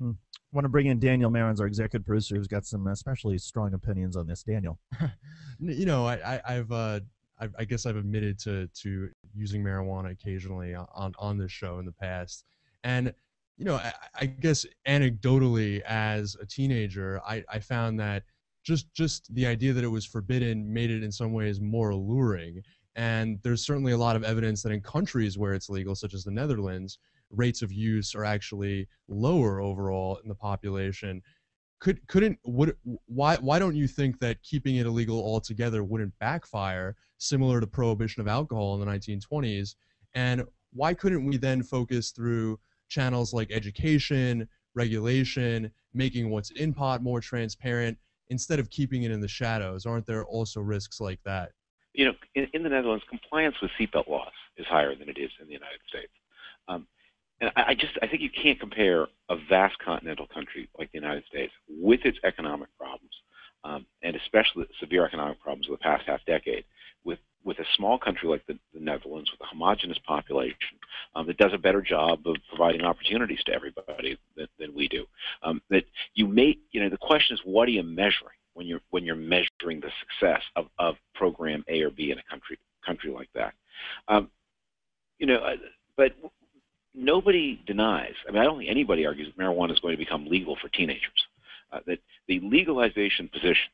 Hmm. Want to bring in Daniel Marins, our executive producer, who's got some especially strong opinions on this. Daniel. I guess I've admitted to using marijuana occasionally on this show in the past, and I guess anecdotally as a teenager, I found that just the idea that it was forbidden made it in some ways more alluring. And there's certainly a lot of evidence that in countries where it's legal, such as the Netherlands, rates of use are actually lower overall in the population. Couldn't would why don't you think that keeping it illegal altogether wouldn't backfire, similar to prohibition of alcohol in the 1920s? And why couldn't we then focus through channels like education, regulation, making what's in pot more transparent instead of keeping it in the shadows? Aren't there also risks like that? In the Netherlands, compliance with seatbelt laws is higher than it is in the United States. Um, and I think you can't compare a vast continental country like the United States with its economic problems, and especially the severe economic problems of the past half decade, with a small country like the Netherlands with a homogenous population that does a better job of providing opportunities to everybody than we do. That the question is, what are you measuring when you're measuring the success of program A or B in a country like that? But nobody denies. I mean, I don't think anybody argues that marijuana is going to become legal for teenagers. That the legalization position,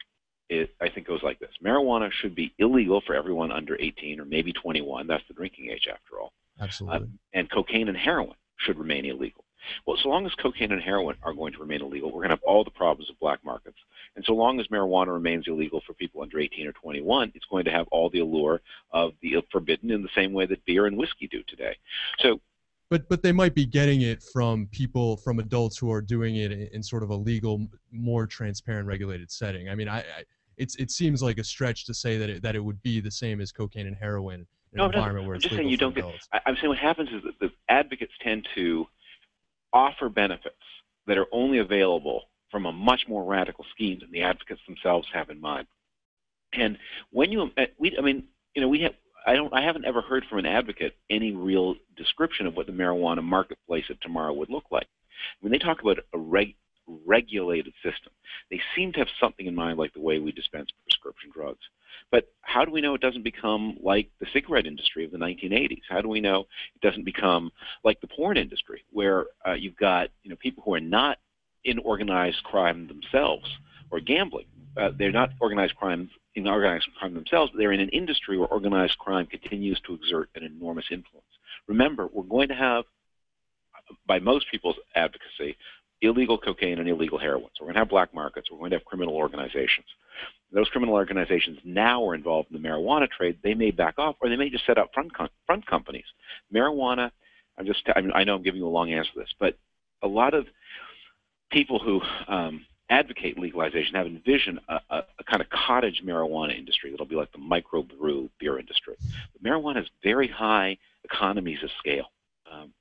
I think, goes like this: marijuana should be illegal for everyone under 18 or maybe 21. That's the drinking age, after all. Absolutely. And cocaine and heroin should remain illegal. Well, so long as cocaine and heroin are going to remain illegal, we're going to have all the problems of black markets. And so long as marijuana remains illegal for people under 18 or 21, it's going to have all the allure of the forbidden in the same way that beer and whiskey do today. So but they might be getting it from adults who are doing it in sort of a legal, more transparent, regulated setting. I mean, it seems like a stretch to say that it would be the same as cocaine and heroin in an environment where I'm it's just legal saying you for don't get. adults. I'm saying what happens is that the advocates tend to offer benefits that are only available from a much more radical scheme than the advocates themselves have in mind. And when I haven't ever heard from an advocate any real description of what the marijuana marketplace of tomorrow would look like. When they talk about a regulated system, they seem to have something in mind like the way we dispense prescription drugs. But how do we know it doesn't become like the cigarette industry of the 1980s? How do we know it doesn't become like the porn industry, where you've got people who are not in organized crime themselves or gambling? They're not organized crime themselves, but they're in an industry where organized crime continues to exert an enormous influence. Remember, we're going to have, by most people's advocacy, illegal cocaine and illegal heroin. So we're going to have black markets. We're going to have criminal organizations. Those criminal organizations now are involved in the marijuana trade. They may back off, or they may just set up front companies. Marijuana, I know I'm giving you a long answer to this, but a lot of people who advocate legalization have envisioned a kind of cottage marijuana industry that'll be like the microbrew beer industry. But marijuana has very high economies of scale,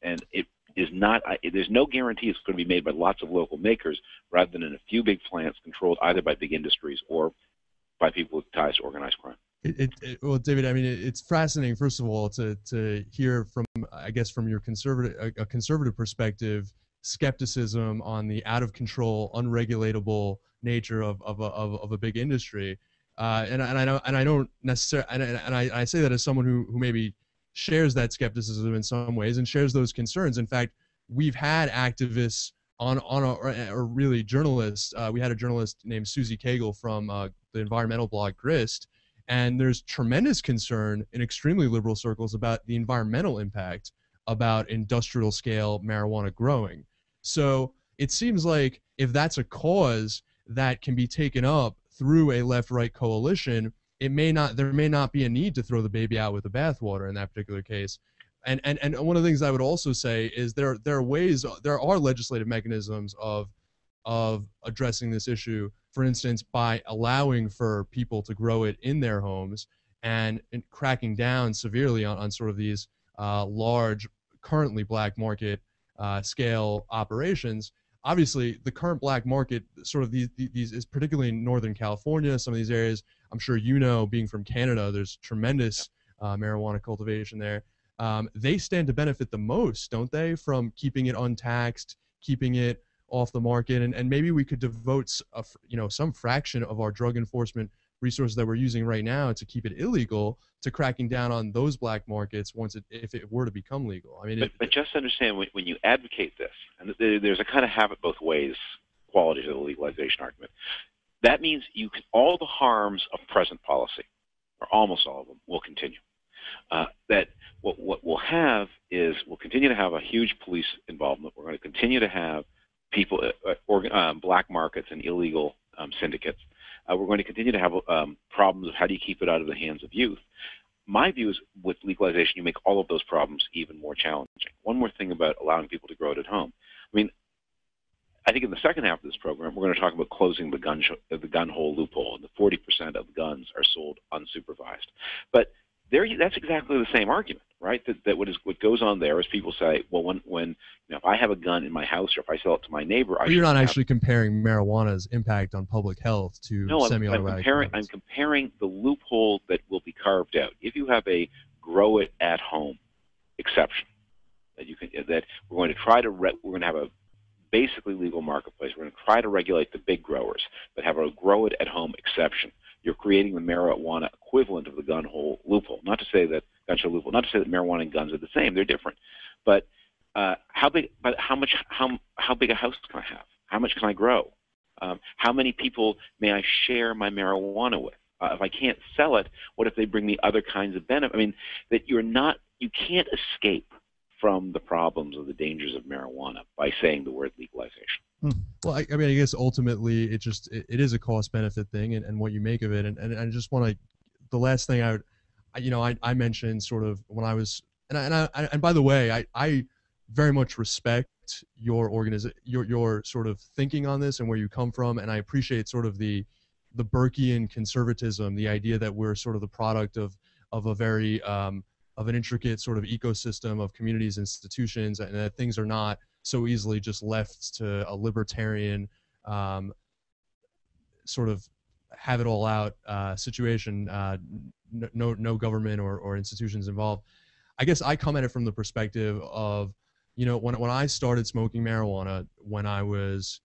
and it is not. There's no guarantee it's going to be made by lots of local makers, rather than in a few big plants controlled either by big industries or by people with ties to organized crime. Well, David, I mean, it's fascinating, first of all, to hear from, I guess, from your conservative perspective, skepticism on the out of control, unregulatable nature of a big industry. And I don't necessarily, and I say that as someone who maybe shares that skepticism in some ways and shares those concerns. In fact, we've had activists or really journalists. We had a journalist named Susie Cagle from the environmental blog Grist, and there's tremendous concern in extremely liberal circles about the environmental impact about industrial scale marijuana growing. So it seems like if that's a cause that can be taken up through a left-right coalition, there may not be a need to throw the baby out with the bathwater in that particular case. And one of the things I would also say is there are legislative mechanisms of addressing this issue. For instance, by allowing for people to grow it in their homes and cracking down severely on sort of these large, currently black market scale operations. Obviously, the current black market, sort of these is particularly in Northern California, some of these areas. I'm sure being from Canada, there's tremendous marijuana cultivation there. They stand to benefit the most, don't they, from keeping it untaxed, keeping it off the market, and maybe we could devote some fraction of our drug enforcement resources that we're using right now to keep it illegal to cracking down on those black markets if it were to become legal. I mean, but just understand when you advocate this, and there's a kind of have it both ways quality to the legalization argument. That means all the harms of present policy, or almost all of them, will continue. That what we'll have is we'll continue to have a huge police involvement. We're going to continue to have people, black markets and illegal syndicates. We're going to continue to have problems of how do you keep it out of the hands of youth. My view is with legalization, you make all of those problems even more challenging. One more thing about allowing people to grow it at home. I mean, I think in the second half of this program, we're going to talk about closing the gun hole loophole, and the 40% of guns are sold unsupervised. But that's exactly the same argument, right? That what goes on there is people say, well, when if I have a gun in my house or if I sell it to my neighbor, you're not actually comparing marijuana's impact on public health to semi-automatic weapons. I'm comparing the loophole that will be carved out. If you have a grow it at home exception, that we're going to try to we're going to have a basically legal marketplace. We're going to try to regulate the big growers, but have a grow it at home exception. You're creating the marijuana equivalent of the gun hole loophole. Not to say that marijuana and guns are the same; they're different. But how big a house can I have? How much can I grow? How many people may I share my marijuana with? If I can't sell it, what if they bring me other kinds of benefit? I mean, that you can't escape from the problems or the dangers of marijuana by saying the word legalization. Well, I mean, I guess ultimately it is a cost-benefit thing, and what you make of it. And I just want to, the last thing I mentioned sort of when I was, and by the way, I very much respect your your sort of thinking on this and where you come from, and I appreciate sort of the Burkean conservatism, the idea that we're sort of the product of a very of an intricate sort of ecosystem of communities, institutions, and that things are not so easily just left to a libertarian sort of have it all out situation, no government or institutions involved. I guess I come at it from the perspective of, when I started smoking marijuana when I was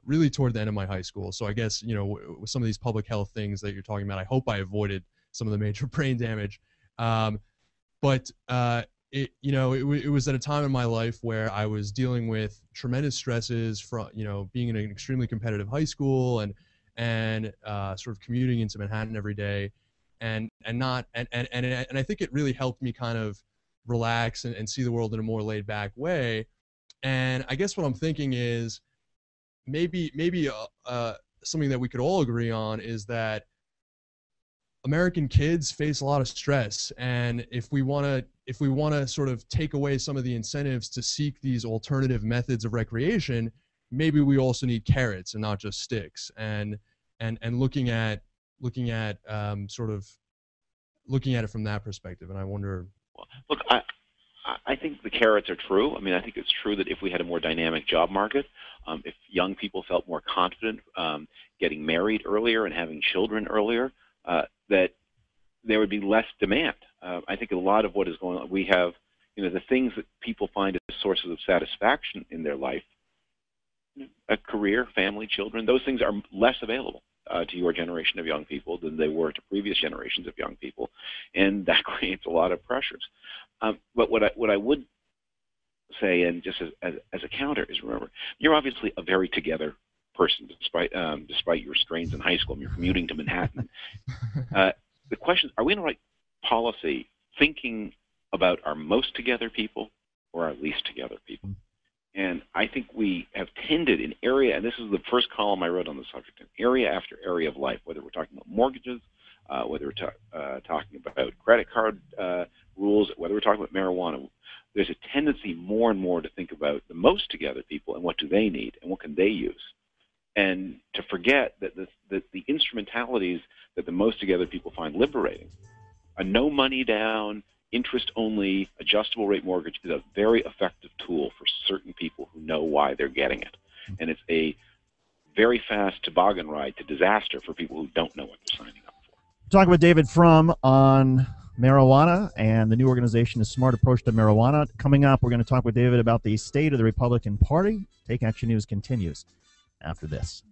really toward the end of my high school. So I guess, with some of these public health things that you're talking about, I hope I avoided some of the major brain damage. But it was at a time in my life where I was dealing with tremendous stresses from, being in an extremely competitive high school and sort of commuting into Manhattan every day, and I think it really helped me kind of relax and see the world in a more laid back way. And I guess what I'm thinking is maybe something that we could all agree on is that American kids face a lot of stress, and if we want to sort of take away some of the incentives to seek these alternative methods of recreation, maybe we also need carrots and not just sticks. And looking at sort of looking at it from that perspective. And I wonder. Well, look, I think the carrots are true. I mean, I think it's true that if we had a more dynamic job market, if young people felt more confident getting married earlier and having children earlier, that there would be less demand. I think a lot of what is going on, we have, the things that people find as sources of satisfaction in their life, a career, family, children, those things are less available to your generation of young people than they were to previous generations of young people, and that creates a lot of pressures. But what I would say, and just as a counter, is remember, you're obviously a very together person, despite your strains in high school and you're commuting to Manhattan. The question: are we in the right policy thinking about our most together people or our least together people? And I think we have tended in area, and this is the first column I wrote on the subject, in area after area of life, whether we're talking about mortgages, whether we're talking about credit card rules, whether we're talking about marijuana, there's a tendency more and more to think about the most together people and what do they need and what can they use, and to forget that the instrumentalities that the most together people find liberating, a no money down, interest-only, adjustable-rate mortgage is a very effective tool for certain people who know why they're getting it. And it's a very fast toboggan ride to disaster for people who don't know what they're signing up for. Talking with David Frum on marijuana, and the new organization is Smart Approach to Marijuana. Coming up, we're going to talk with David about the state of the Republican Party. Take Action News continues after this.